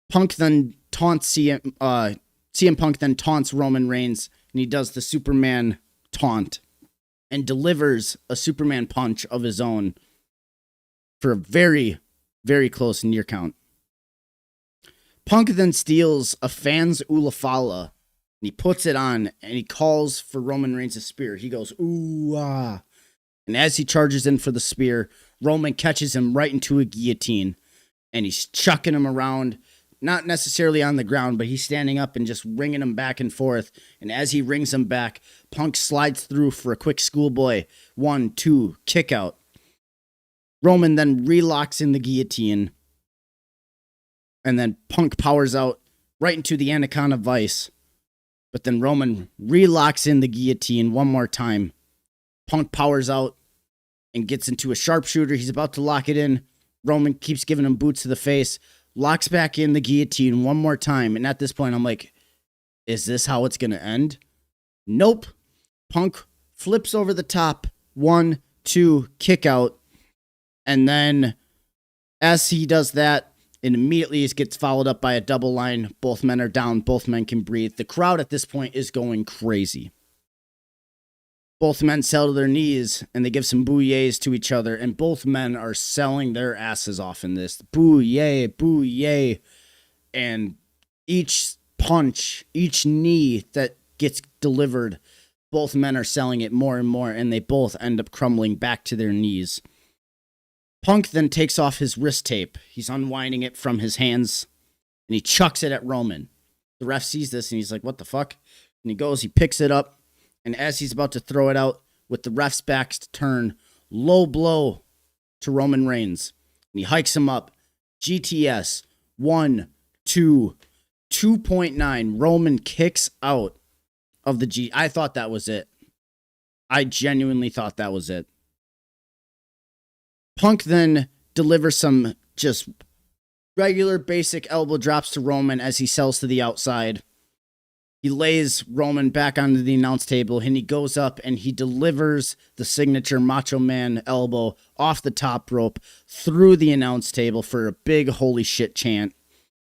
Punk then taunts CM Punk then taunts Roman Reigns, and he does the Superman taunt and delivers a Superman punch of his own for a very, very close near count. Punk then steals a fan's Ulafala, and he puts it on, and he calls for Roman Reigns' spear. He goes, ooh, ah. And as he charges in for the spear, Roman catches him right into a guillotine, and he's chucking him around, not necessarily on the ground, but he's standing up and just ringing him back and forth. And as he rings him back, Punk slides through for a quick schoolboy 1-2 kick out. Roman then relocks in the guillotine, and then Punk powers out right into the Anaconda Vice. But then Roman relocks in the guillotine one more time. Punk powers out and gets into a sharpshooter. He's about to lock it in. Roman keeps giving him boots to the face, locks back in the guillotine one more time. And at this point, I'm like, is this how it's going to end? Nope. Punk flips over the top. 1-2 kick out. And then as he does that, it immediately gets followed up by a double line. Both men are down. Both men can breathe. The crowd at this point is going crazy. Both men sell to their knees, and they give some booyahs to each other, and both men are selling their asses off in this. Booyah, booyah. And each punch, each knee that gets delivered, both men are selling it more and more, and they both end up crumbling back to their knees. Punk then takes off his wrist tape. He's unwinding it from his hands, and he chucks it at Roman. The ref sees this, and he's like, what the fuck? And he goes, he picks it up, and as he's about to throw it out, with the ref's backs to turn, low blow to Roman Reigns. And he hikes him up. GTS, 1, 2, 2.9. Roman kicks out of the G. I thought that was it. I genuinely thought that was it. Punk then delivers some just regular basic elbow drops to Roman as he sells to the outside. He lays Roman back onto the announce table, and he goes up and he delivers the signature Macho Man elbow off the top rope through the announce table for a big holy shit chant.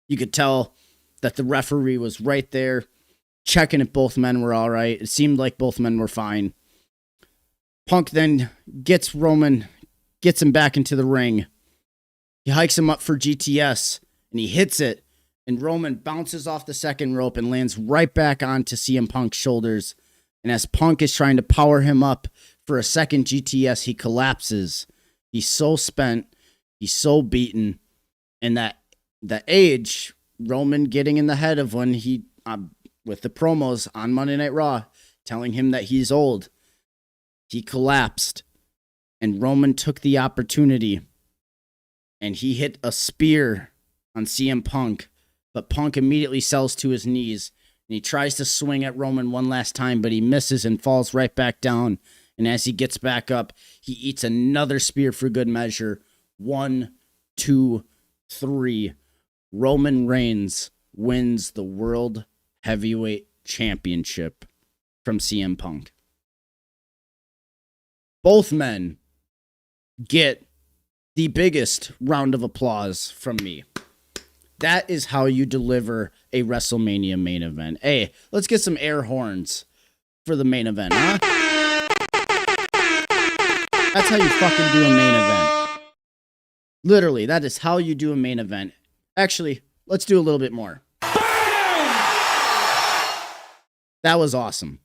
You could tell that the referee was right there checking if both men were all right. It seemed like both men were fine. Punk then gets him back into the ring. He hikes him up for GTS, and he hits it, and Roman bounces off the second rope and lands right back onto CM Punk's shoulders. And as Punk is trying to power him up for a second GTS, he collapses. He's so spent. He's so beaten. And the age, Roman getting in the head of when he, with the promos on Monday Night Raw, telling him that he's old. He collapsed. And Roman took the opportunity, and he hit a spear on CM Punk, but Punk immediately sells to his knees, and he tries to swing at Roman one last time, but he misses and falls right back down, and as he gets back up, he eats another spear for good measure. 1, 2, 3. Roman Reigns wins the World Heavyweight Championship from CM Punk. Both men get the biggest round of applause from me. That is how you deliver a WrestleMania main event. Hey, let's get some air horns for the main event, huh? That's how you fucking do a main event. Literally, that is how you do a main event. Actually, let's do a little bit more. That was awesome.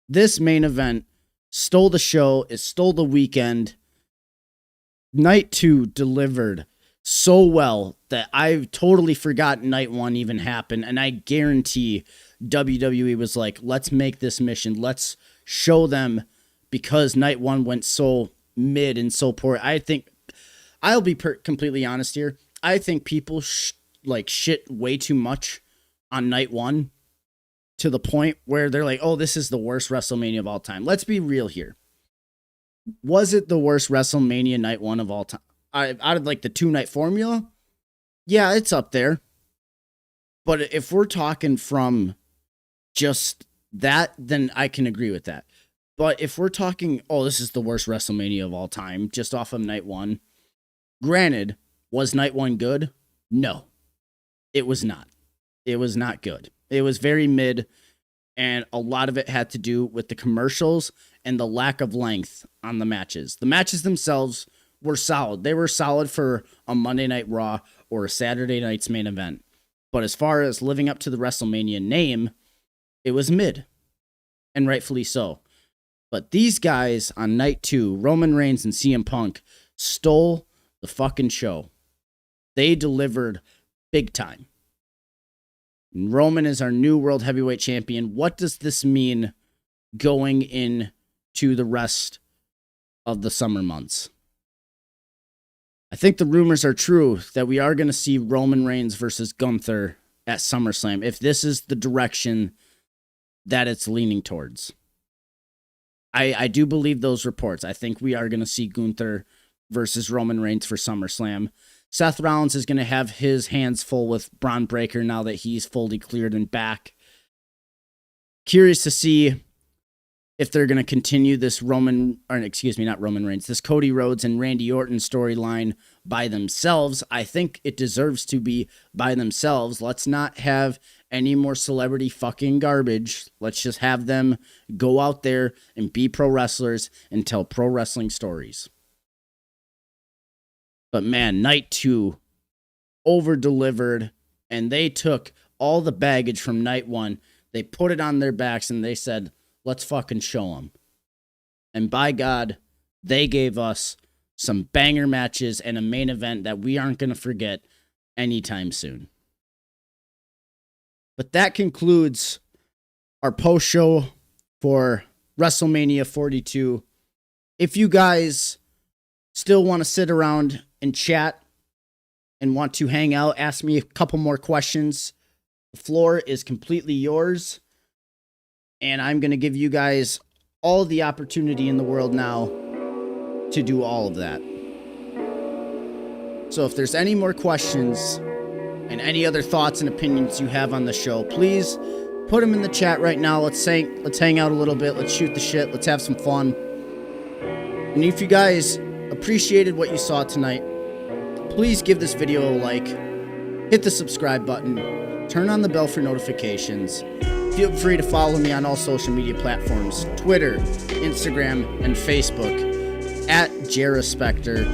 This main event stole the show. It stole the weekend. Night 2 delivered so well that I totally forgot Night 1 even happened. And I guarantee WWE was like, let's make this mission. Let's show them, because Night 1 went so mid and so poor. I think, I'll be completely honest here. I think people shit way too much on Night 1 to the point where they're like, oh, this is the worst WrestleMania of all time. Let's be real here. Was it the worst WrestleMania Night 1 of all time? Out of like the 2-night formula? Yeah, it's up there. But if we're talking from just that, then I can agree with that. But if we're talking, oh, this is the worst WrestleMania of all time, just off of night one. Granted, was night one good? No, it was not. It was not good. It was very mid, and a lot of it had to do with the commercials and the lack of length on the matches. The matches themselves were solid. They were solid for a Monday Night Raw or a Saturday night's main event. But as far as living up to the WrestleMania name, it was mid, and rightfully so. But these guys on night two, Roman Reigns and CM Punk, stole the fucking show. They delivered big time. And Roman is our new World Heavyweight Champion. What does this mean going into the rest of the summer months? I think the rumors are true that we are going to see Roman Reigns versus Gunther at SummerSlam, if this is the direction that it's leaning towards. I do believe those reports. I think we are going to see Gunther versus Roman Reigns for SummerSlam. Seth Rollins is going to have his hands full with Braun Breaker now that he's fully cleared and back. Curious to see if they're going to continue this this Cody Rhodes and Randy Orton storyline by themselves. I think it deserves to be by themselves. Let's not have any more celebrity fucking garbage. Let's just have them go out there and be pro wrestlers and tell pro wrestling stories. But man, night two over-delivered, and they took all the baggage from night one. They put it on their backs, and they said, let's fucking show them. And by God, they gave us some banger matches and a main event that we aren't going to forget anytime soon. But that concludes our post-show for WrestleMania 42. If you guys still want to sit around and chat and want to hang out, ask me a couple more questions, the floor is completely yours. And I'm going to give you guys all the opportunity in the world now to do all of that. So if there's any more questions and any other thoughts and opinions you have on the show, please put them in the chat right now. Let's hang out a little bit. Let's shoot the shit. Let's have some fun. And if you guys appreciated what you saw tonight, please give this video a like, hit the subscribe button, turn on the bell for notifications. Feel free to follow me on all social media platforms, Twitter, Instagram, and Facebook, at JRespector.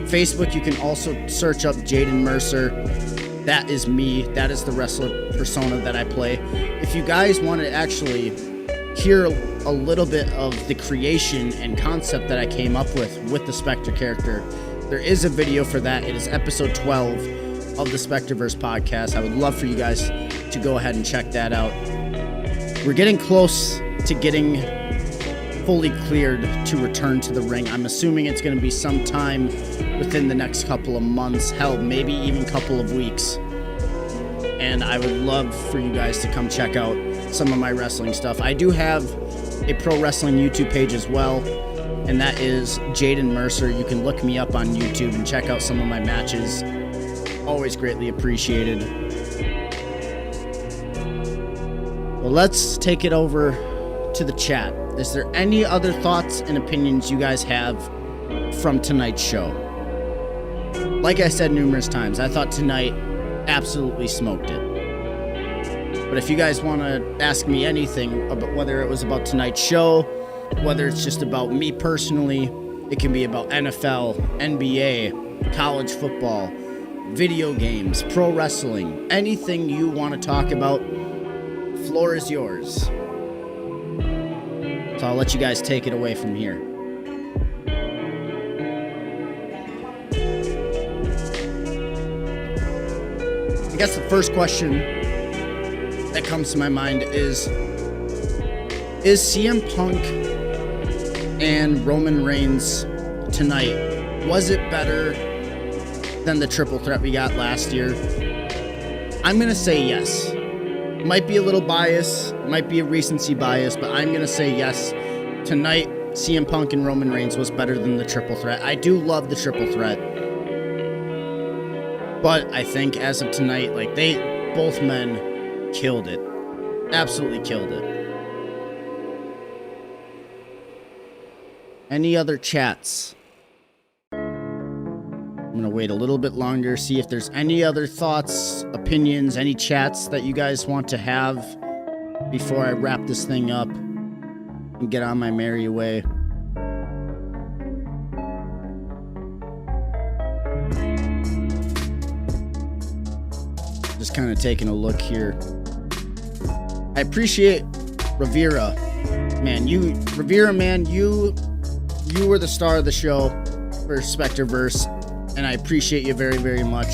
Facebook, you can also search up Jade Mercer. That is me. That is the wrestler persona that I play. If you guys want to actually hear a little bit of the creation and concept that I came up with the Spectre character, there is a video for that. It is episode 12 of the Spectreverse podcast. I would love for you guys to go ahead and check that out. We're getting close to getting fully cleared to return to the ring. I'm assuming it's going to be sometime within the next couple of months, hell, maybe even couple of weeks. And I would love for you guys to come check out some of my wrestling stuff. I do have a pro wrestling YouTube page as well, and that is Jade Mercer. You can look me up on YouTube and check out some of my matches. Always greatly appreciated. Well, let's take it over to the chat. Is there any other thoughts and opinions you guys have from tonight's show? Like I said numerous times, I thought tonight absolutely smoked it. But if you guys want to ask me anything about whether it was about tonight's show, whether it's just about me personally, it can be about NFL, NBA, college football, video games, pro wrestling, anything you want to talk about, floor is yours. So I'll let you guys take it away from here. I guess the first question that comes to my mind is CM Punk and Roman Reigns tonight, was it better than the triple threat we got last year? I'm going to say yes. Might be a little bias, might be a recency bias, but I'm going to say yes. Tonight, CM Punk and Roman Reigns was better than the triple threat. I do love the triple threat. But I think as of tonight, like, both men killed it. Absolutely killed it. Any other chats? I'm going to wait a little bit longer, see if there's any other thoughts, opinions, any chats that you guys want to have before I wrap this thing up and get on my merry way. Just kind of taking a look here. I appreciate Rivera. Man, you were the star of the show for Spectreverse, and I appreciate you very, very much.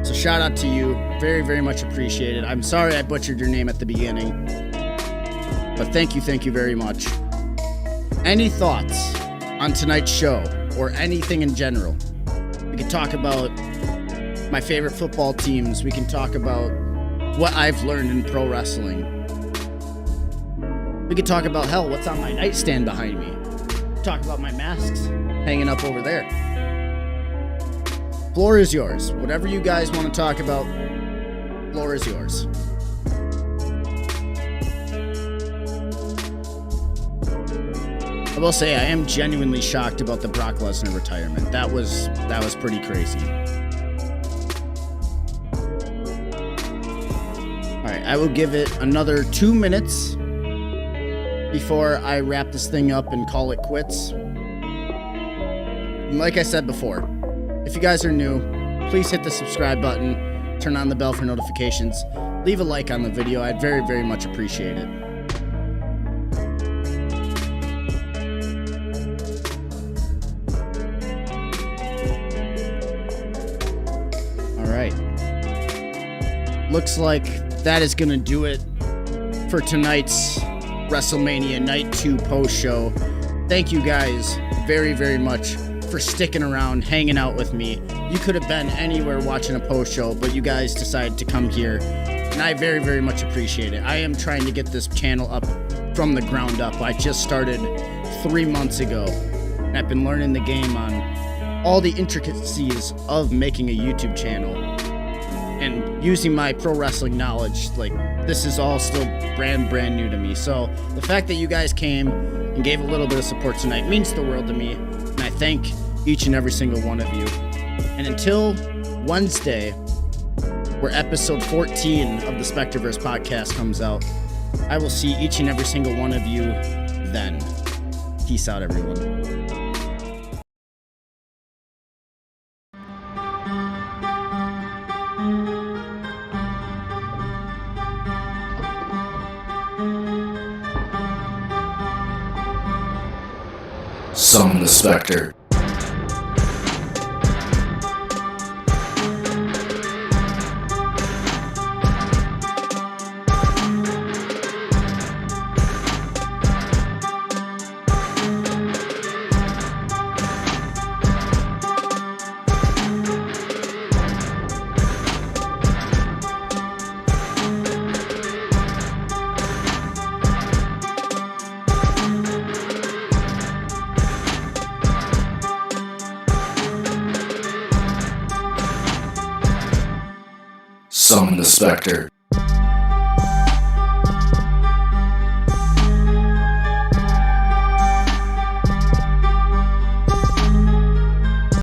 So shout out to you. Very, very much appreciated. I'm sorry I butchered your name at the beginning, but thank you very much. Any thoughts on tonight's show or anything in general? We can talk about my favorite football teams. We can talk about what I've learned in pro wrestling. We could talk about, hell, what's on my nightstand behind me. Talk about my masks hanging up over there. Floor is yours. Whatever you guys want to talk about, floor is yours. I will say I am genuinely shocked about the Brock Lesnar retirement. That was pretty crazy. All right, I will give it another 2 minutes before I wrap this thing up and call it quits. And like I said before, if you guys are new, please hit the subscribe button, turn on the bell for notifications, leave a like on the video. I'd very, very much appreciate it. All right. Looks like that is going to do it for tonight's WrestleMania Night 2 post-show. Thank you guys very, very much for sticking around, hanging out with me. You could have been anywhere watching a post-show, but you guys decided to come here, and I very, very much appreciate it. I am trying to get this channel up from the ground up. I just started 3 months ago, and I've been learning the game on all the intricacies of making a YouTube channel and using my pro wrestling knowledge. Like, this is all still brand new to me. So the fact that you guys came and gave a little bit of support tonight means the world to me, and I thank each and every single one of you. And until Wednesday, where episode 14 of the Spectreverse podcast comes out, I will see each and every single one of you then. Peace out, everyone. Summon the Spectre. Summon the Spectre.